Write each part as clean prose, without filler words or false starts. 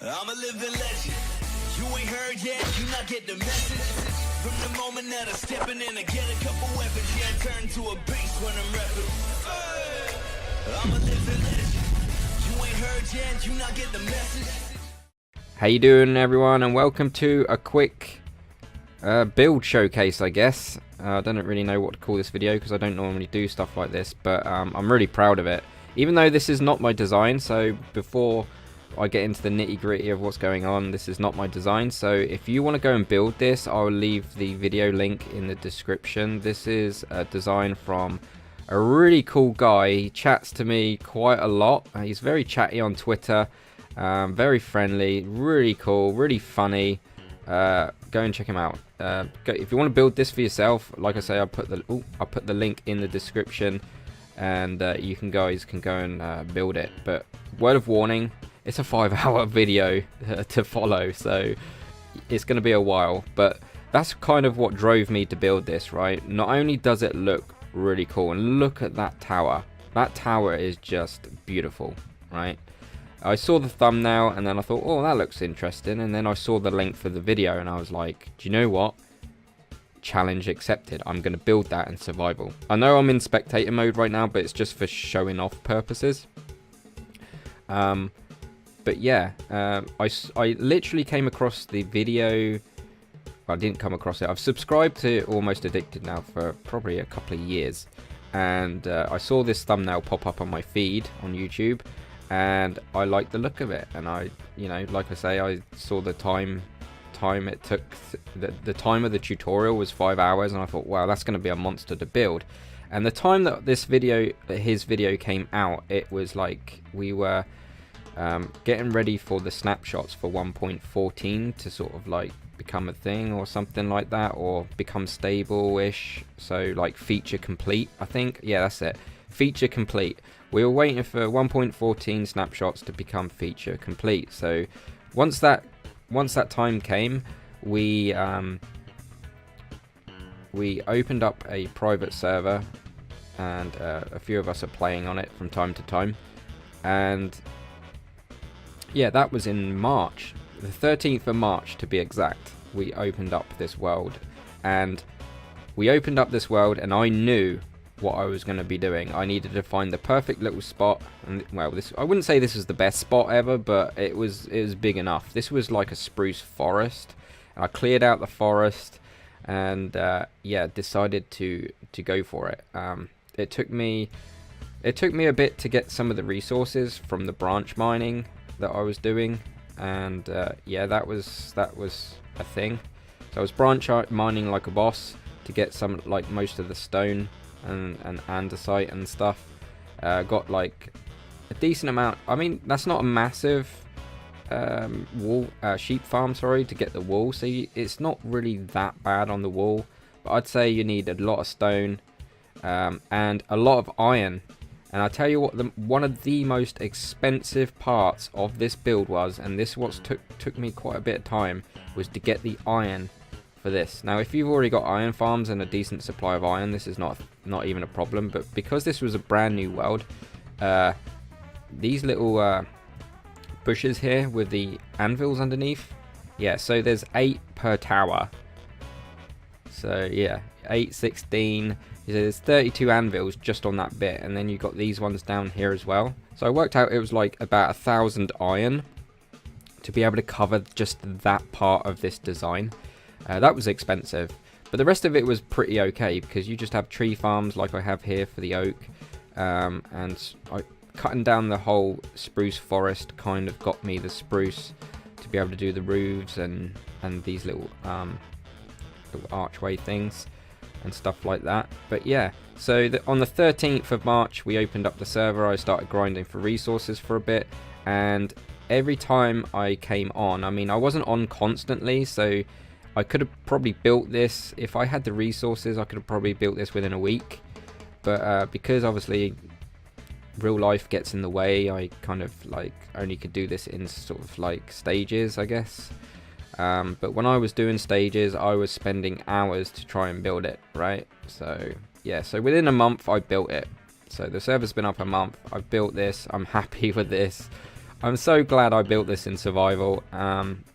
I'm a living legend. You ain't heard yet, you not get the message. From the moment that I'm stepping in, I get a couple weapons. Yeah, I turn to a beast when I'm repping. I'm a living legend. You ain't heard yet, you not get the message. How you doing, everyone, and welcome to a quick build showcase, I guess. I don't really know what to call this video because I don't normally do stuff like this, but I'm really proud of it. Even though this is not my design, so before I get into the nitty-gritty of what's going on, this is not my design. So if you want to go and build this, I'll leave the video link in the description. This is a design from a really cool guy. He chats to me quite a lot. He's very chatty on Twitter, very friendly, really cool, really funny. Go and check him out. If you want to build this for yourself, like I say, I'll put the link in the description, and you guys can go and build it. But word of warning, it's a 5-hour video to follow, so it's going to be a while. But that's kind of what drove me to build this, right? Not only does it look really cool, and look at that tower. That tower is just beautiful, right? I saw the thumbnail and then I thought, oh, that looks interesting, and then I saw the link for the video and I was like, do you know what? Challenge accepted. I'm going to build that in survival. I know I'm in spectator mode right now, but it's just for showing off purposes. But yeah, I literally came across the video. Well, I didn't come across it. I've subscribed to Almost Addicted now for probably a couple of years, and I saw this thumbnail pop up on my feed on YouTube, and I liked the look of it. And I, like I say, I saw the time it took. The time of the tutorial was 5 hours, and I thought, wow, that's going to be a monster to build. And the time that his video came out, it was like we were getting ready for the snapshots for 1.14 to sort of like become a thing or something like that, or become stable-ish. So like feature complete, I think. Yeah, that's it. Feature complete. We were waiting for 1.14 snapshots to become feature complete. So once that time came, we opened up a private server, and a few of us are playing on it from time to time. And yeah, that was in March, the 13th of March to be exact. We opened up this world, and I knew what I was going to be doing. I needed to find the perfect little spot, and well, I wouldn't say this was the best spot ever, but it was big enough. This was like a spruce forest, and I cleared out the forest, and yeah, decided to go for it. It took me a bit to get some of the resources from the branch mining that I was doing, and yeah, that was a thing. So I was branch mining like a boss to get some, like most of the stone and andesite and stuff. Got like a decent amount. I mean, that's not a massive sheep farm, sorry, to get the wool, so it's not really that bad on the wool, but I'd say you need a lot of stone and a lot of iron. And I tell you what, one of the most expensive parts of this build was, and this took me quite a bit of time, was to get the iron for this. Now, if you've already got iron farms and a decent supply of iron, this is not even a problem. But because this was a brand new world, these little bushes here with the anvils underneath, yeah, so there's 8 per tower. So yeah, 8, 16. There's 32 anvils just on that bit, and then you've got these ones down here as well. So I worked out it was like about 1,000 iron to be able to cover just that part of this design. That was expensive, but the rest of it was pretty okay, because you just have tree farms like I have here for the oak, and cutting down the whole spruce forest kind of got me the spruce to be able to do the roofs and these little archway things and stuff like that. But yeah, so on the 13th of March we opened up the server. I started grinding for resources for a bit, and every time I came on, I mean, I wasn't on constantly, so I could have probably built this, if I had the resources, I could have probably built this within a week. But because obviously real life gets in the way, I kind of like only could do this in sort of like stages, I guess. But when I was doing stages, I was spending hours to try and build it, right? So yeah, so within a month I built it. So the server's been up a month. I've built this. I'm happy with this. I'm so glad I built this in survival.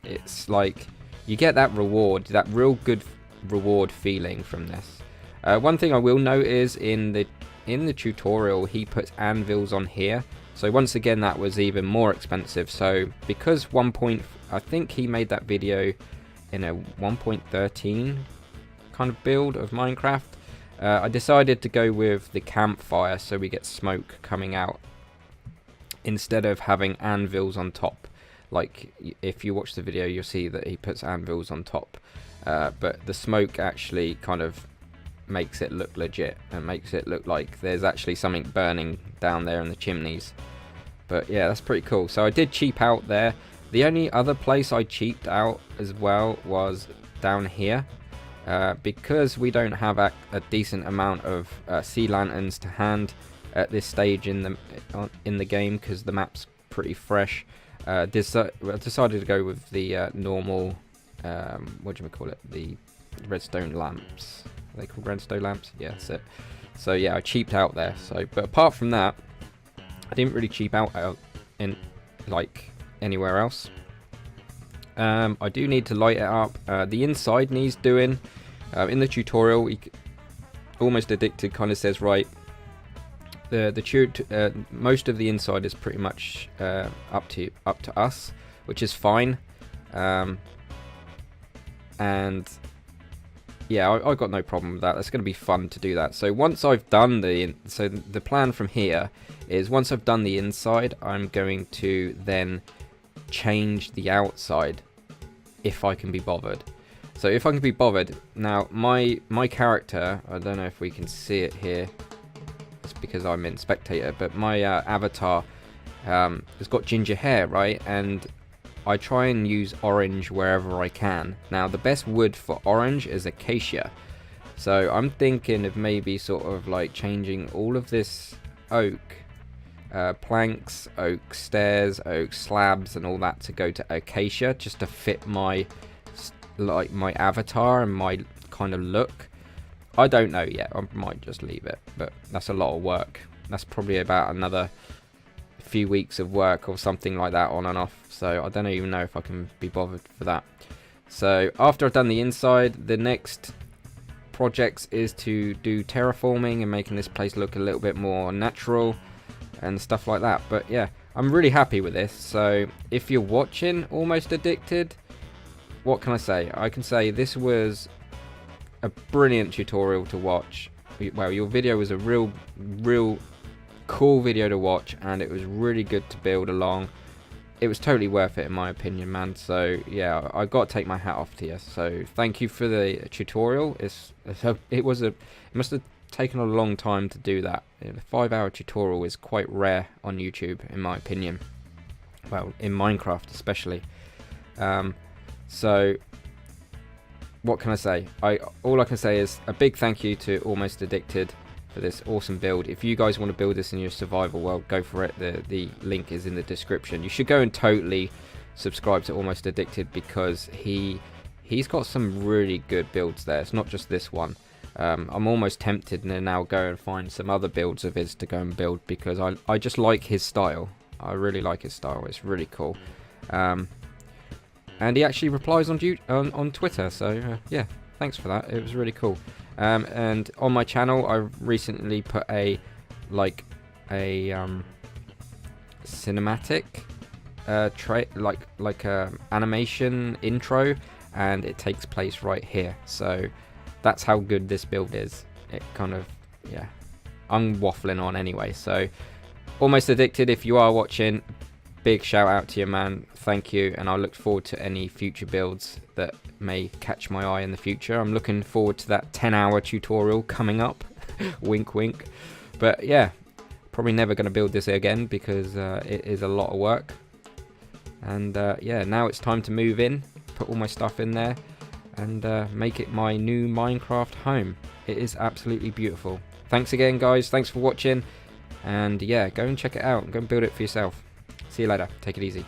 It's like you get that reward, that real good reward feeling from this. One thing I will note is in the tutorial he puts anvils on here. So once again that was even more expensive. So because I think he made that video in a 1.13 kind of build of Minecraft. I decided to go with the campfire so we get smoke coming out instead of having anvils on top. Like if you watch the video you'll see that he puts anvils on top, but the smoke actually kind of makes it look legit and makes it look like there's actually something burning down there in the chimneys. But yeah, that's pretty cool. So I did cheap out there. The only other place I cheaped out as well was down here, because we don't have a decent amount of sea lanterns to hand at this stage in the game, because the map's pretty fresh. I decided to go with the normal, what do you call it, the redstone lamps. Are they called redstone lamps? Yeah, that's it. So yeah, I cheaped out there. So, but apart from that, I didn't really cheap out in like anywhere else. I do need to light it up. The inside needs doing. In the tutorial, Almost Addicted kind of says, right, most of the inside is pretty much up to us, which is fine. And yeah, I got no problem with that. That's going to be fun to do that. So once I've done the plan from here is once I've done the inside, I'm going to then change the outside if I can be bothered. So if I can be bothered, now my character, I don't know if we can see it here, it's because I'm in spectator, but my avatar has got ginger hair, right? And I try and use orange wherever I can. Now the best wood for orange is acacia, so I'm thinking of maybe sort of like changing all of this oak planks, oak stairs, oak slabs and all that to go to acacia, just to fit my avatar and my kind of look. I don't know yet, I might just leave it, but that's a lot of work. That's probably about another few weeks of work or something like that, on and off, so I don't even know if I can be bothered for that. So after I've done the inside, the next projects is to do terraforming and making this place look a little bit more natural and stuff like that. But yeah, I'm really happy with this. So if you're watching Almost Addicted, what can I say? I can say this was a brilliant tutorial to watch. Well, your video was a real cool video to watch, and it was really good to build along. It was totally worth it in my opinion, man. So yeah, I got to take my hat off to you. So thank you for the tutorial. It must have taken a long time to do that. A 5-hour tutorial is quite rare on YouTube in my opinion. Well, in Minecraft especially. So what can I say? All I can say is a big thank you to Almost Addicted for this awesome build. If you guys want to build this in your survival world, go for it. The link is in the description. You should go and totally subscribe to Almost Addicted, because he's got some really good builds there. It's not just this one. I'm almost tempted to now go and find some other builds of his to go and build, because I just like his style. I really like his style. It's really cool. And he actually replies on Twitter, so yeah, thanks for that. It was really cool. And on my channel, I recently put a cinematic animation intro, and it takes place right here. So that's how good this build is. It kind of, yeah, I'm waffling on anyway. So Almost Addicted, if you are watching, big shout out to you, man. Thank you, and I look forward to any future builds that may catch my eye in the future. I'm looking forward to that 10-hour tutorial coming up. Wink wink. But yeah, probably never going to build this again, because it is a lot of work. And yeah, now it's time to move in, put all my stuff in there, and make it my new Minecraft home. It is absolutely beautiful. Thanks again, guys. Thanks for watching, and yeah, go and check it out. Go and build it for yourself. See you later. Take it easy.